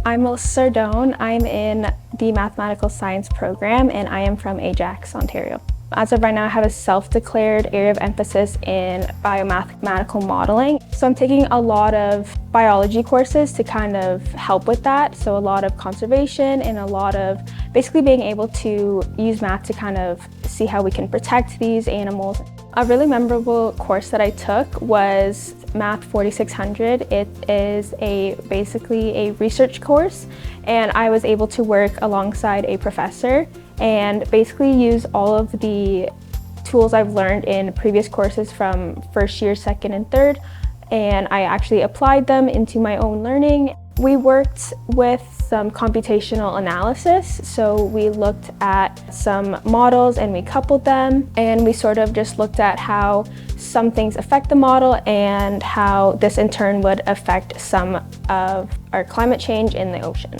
I'm Melissa Sardone. I'm in the Mathematical Science program and I am from Ajax, Ontario. As of right now, I have a self-declared area of emphasis in biomathematical modeling. So I'm taking a lot of biology courses to kind of help with that. So a lot of conservation and a lot of basically being able to use math to kind of see how we can protect these animals. A really memorable course that I took was Math 4600. It is basically a research course, and I was able to work alongside a professor and basically use all of the tools I've learned in previous courses from first year, second, and third, and I actually applied them into my own learning. We worked with some computational analysis, so we looked at some models and we coupled them, and we sort of just looked at how some things affect the model and how this in turn would affect some of our climate change in the ocean.